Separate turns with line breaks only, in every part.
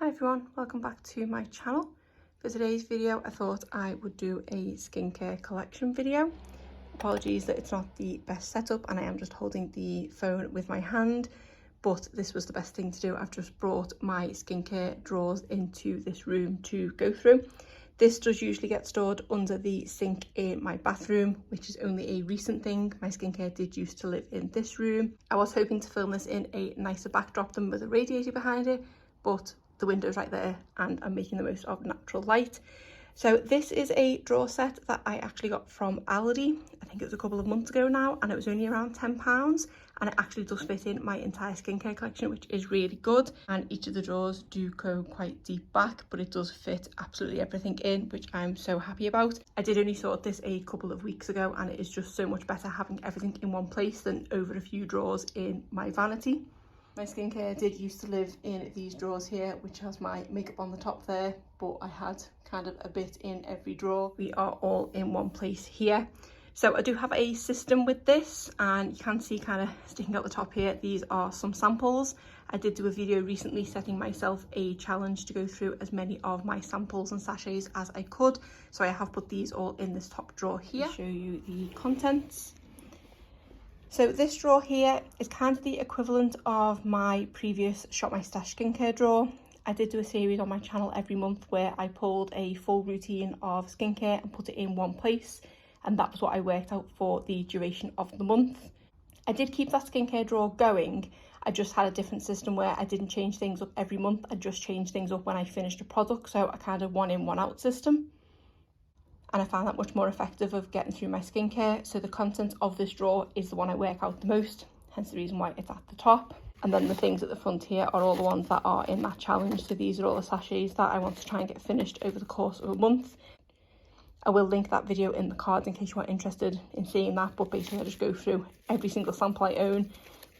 Hi everyone, welcome back to my channel. For today's video I thought I would do a skincare collection video. Apologies that it's not the best setup and I am just holding the phone with my hand, but this was the best thing to do. I've just brought my skincare drawers into this room to go through. This does usually get stored under the sink in my bathroom, which is only a recent thing. My skincare did used to live in this room. I was hoping to film this in a nicer backdrop than with a radiator behind it, but the window's right there and I'm making the most of natural light. So this is a drawer set that I actually got from Aldi. I think it was a couple of months ago now, and it was only around £10, and it actually does fit in my entire skincare collection, which is really good. And each of the drawers do go quite deep back, but it does fit absolutely everything in, which I'm so happy about. I did only sort this a couple of weeks ago, and it is just so much better having everything in one place than over a few drawers in my vanity. My skincare did used to live in these drawers here, which has my makeup on the top there, but I had kind of a bit in every drawer. We are all in one place here. So I do have a system with this, and you can see kind of sticking out the top here, these are some samples. I did do a video recently setting myself a challenge to go through as many of my samples and sachets as I could. So I have put these all in this top drawer here. I'll show you the contents. So this drawer here is kind of the equivalent of my previous Shop My Stash skincare drawer. I did do a series on my channel every month where I pulled a full routine of skincare and put it in one place, and that was what I worked out for the duration of the month. I did keep that skincare drawer going. I just had a different system where I didn't change things up every month. I just changed things up when I finished a product, so a kind of one in, one out system. And I found that much more effective of getting through my skincare. So the content of this drawer is the one I work out the most, hence the reason why it's at the top. And then the things at the front here are all the ones that are in that challenge. So these are all the sachets that I want to try and get finished over the course of a month. I will link that video in the cards in case you are interested in seeing that, but basically I just go through every single sample I own,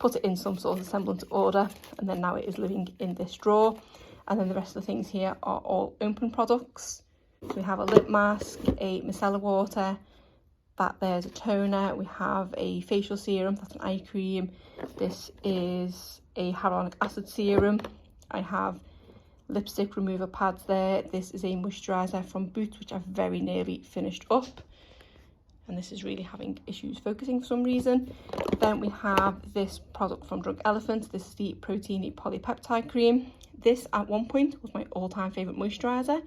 put it in some sort of semblance of order, and then now it is living in this drawer. And then the rest of the things here are all open products. So we have a lip mask, a micellar water, that there's a toner, we have a facial serum, that's an eye cream, this is a hyaluronic acid serum, I have lipstick remover pads there, this is a moisturiser from Boots, which I've very nearly finished up, and this is really having issues focusing for some reason. Then we have this product from Drunk Elephant, this is the Proteiny Polypeptide cream. This at one point was my all-time favourite moisturiser,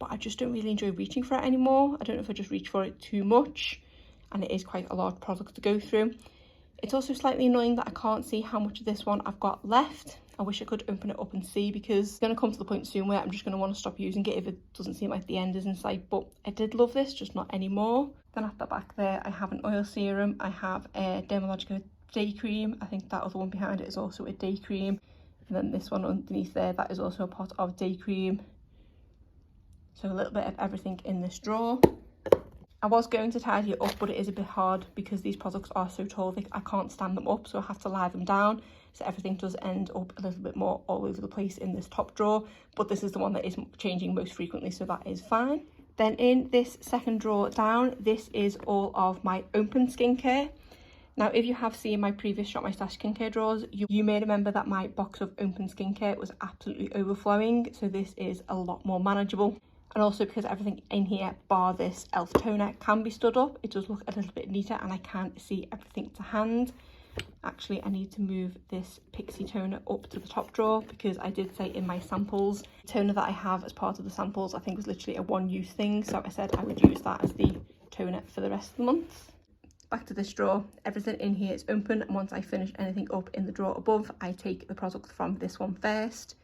but I just don't really enjoy reaching for it anymore. I don't know if I just reach for it too much, and it is quite a large product to go through. It's also slightly annoying that I can't see how much of this one I've got left. I wish I could open it up and see, because it's going to come to the point soon where I'm just going to want to stop using it if it doesn't seem like the end is in sight. But I did love this, just not anymore. Then at the back there I have an oil serum, I have a Dermalogica day cream, I think that other one behind it is also a day cream, and then this one underneath there, that is also a pot of day cream. So a little bit of everything in this drawer. I was going to tidy it up, but it is a bit hard because these products are so tall that I can't stand them up, so I have to lie them down. So everything does end up a little bit more all over the place in this top drawer, but this is the one that is changing most frequently, so that is fine. Then in this second drawer down, this is all of my open skincare. Now, if you have seen my previous Shop My Stash skincare drawers, you may remember that my box of open skincare was absolutely overflowing, so this is a lot more manageable. And also because everything in here, bar this e.l.f. toner, can be stood up, it does look a little bit neater and I can see everything to hand. Actually, I need to move this Pixie toner up to the top drawer, because I did say in my samples, the toner that I have as part of the samples, I think was literally a one-use thing. So I said I would use that as the toner for the rest of the month. Back to this drawer, everything in here is open, and once I finish anything up in the drawer above, I take the product from this one first.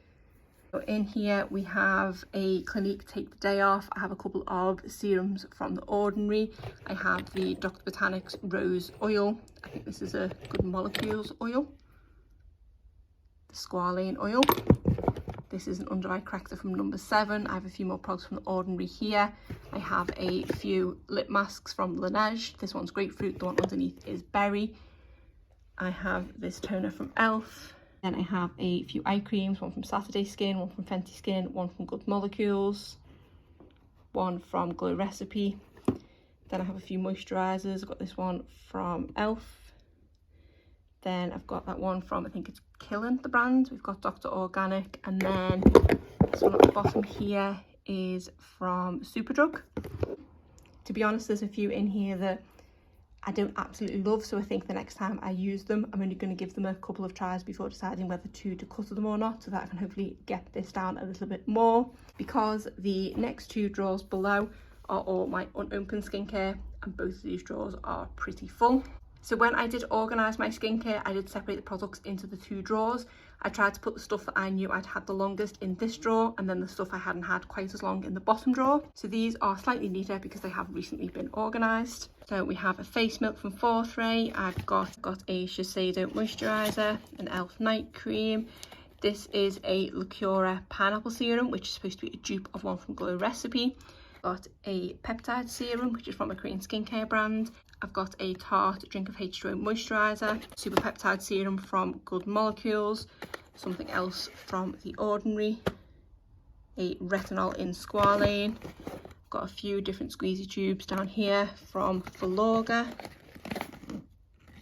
So in here we have a Clinique Take the Day Off, I have a couple of serums from The Ordinary, I have the Dr. Botanics Rose Oil, I think this is a Good Molecules oil, the Squalane oil, this is an under eye corrector from number 7, I have a few more products from The Ordinary here, I have a few lip masks from Laneige, this one's grapefruit, the one underneath is berry, I have this toner from e.l.f. Then I have a few eye creams, one from Saturday Skin, one from Fenty Skin, one from Good Molecules, one from Glow Recipe. Then I have a few moisturisers. I've got this one from e.l.f. Then I've got that one from, I think it's Killen, the brand. We've got Dr. Organic, and then Next one at the bottom here is from Superdrug. To be honest, there's a few in here that I don't absolutely love, so I think the next time I use them, I'm only going to give them a couple of tries before deciding whether to declutter them or not, so that I can hopefully get this down a little bit more. Because the next two drawers below are all my unopened skincare, and both of these drawers are pretty full. So when I did organise my skincare, I did separate the products into the two drawers. I tried to put the stuff that I knew I'd had the longest in this drawer, and then the stuff I hadn't had quite as long in the bottom drawer. So these are slightly neater because they have recently been organised. So we have a face milk from FaceTory. I've got a Shiseido moisturiser, an e.l.f. night cream. This is a Lacura pineapple serum, which is supposed to be a dupe of one from Glow Recipe. Got a peptide serum, which is from a Korean skincare brand. I've got a Tarte Drink of H2O moisturiser, super peptide serum from Good Molecules, something else from The Ordinary, a retinol in squalane. Got a few different squeezy tubes down here from Filorga.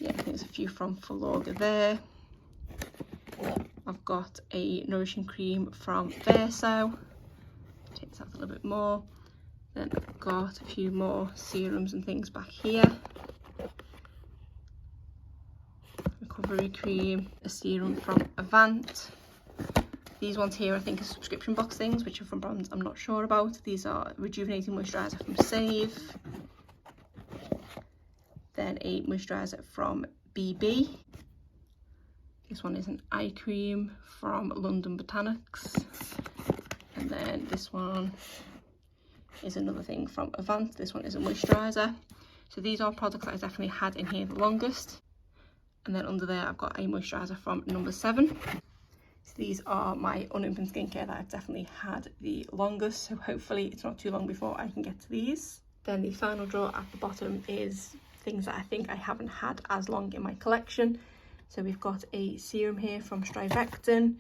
Yeah, I think there's a few from Filorga there. I've got a nourishing cream from Verso. Take this out a little bit more. Then I've got a few more serums and things back here. Recovery cream, a serum from Avant. These ones here I think are subscription box things, which are from brands I'm not sure about. These are rejuvenating moisturiser from Save. Then a moisturiser from BB. This one is an eye cream from London Botanics. And then this one is another thing from Avant. This one is a moisturiser. So these are products that I definitely had in here the longest. And then under there I've got a moisturiser from No. 7. So these are my unopened skincare that I've definitely had the longest, so hopefully it's not too long before I can get to these. Then the final drawer at the bottom is things that I think I haven't had as long in my collection. So we've got a serum here from Strivectin.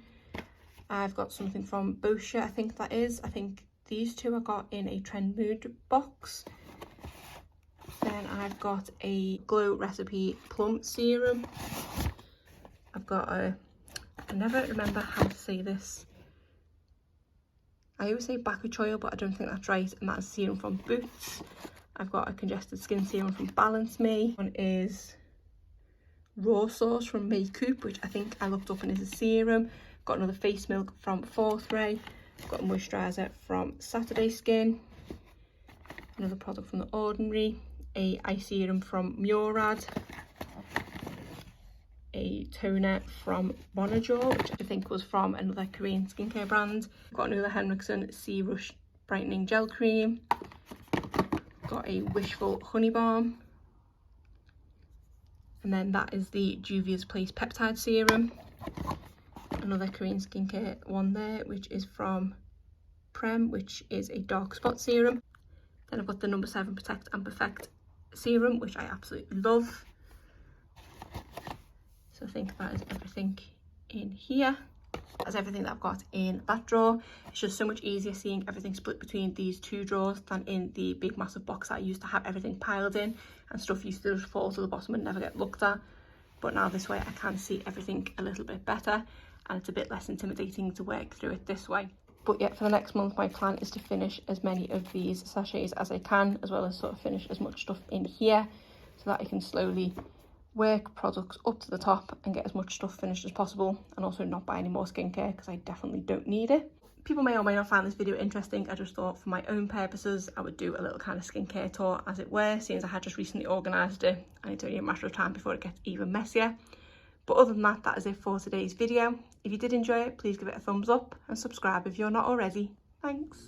I've got something from Boscia, I think that is. I think these two I got in a Trend Mood box. Then I've got a Glow Recipe Plum serum. I've got a, I never remember how to say this. I always say Bakuchoil, but I don't think that's right, and that's a serum from Boots. I've got a congested skin serum from Balance Me. One is Raw Sauce from Makeup, which I think I looked up and is a serum. Got another face milk from FaceTory. Got a moisturiser from Saturday Skin. Another product from The Ordinary. A eye serum from Murad. A toner from Bonajor, which I think was from another Korean skincare brand. Got another Henriksen Sea Rush Brightening Gel Cream. Got a Wishful Honey Balm. And then that is the Juvia's Place Peptide Serum. Another Korean skincare one there, which is from Prem, which is a dark spot serum. Then I've got the No. 7 Protect and Perfect serum, which I absolutely love. So I think that is everything in here. That's everything that I've got in that drawer. It's just so much easier seeing everything split between these two drawers than in the big massive box that I used to have everything piled in, and stuff used to just fall to the bottom and never get looked at. But now this way I can see everything a little bit better, and it's a bit less intimidating to work through it this way. But yeah, for the next month my plan is to finish as many of these sachets as I can, as well as sort of finish as much stuff in here, so that I can slowly work products up to the top and get as much stuff finished as possible, and also not buy any more skincare because I definitely don't need it. People may or may not find this video interesting. I just thought for my own purposes I would do a little kind of skincare tour, as it were, seeing as I had just recently organised it and it's only a matter of time before it gets even messier. But other than that, that is it for today's video. If you did enjoy it, please give it a thumbs up and subscribe if you're not already. Thanks.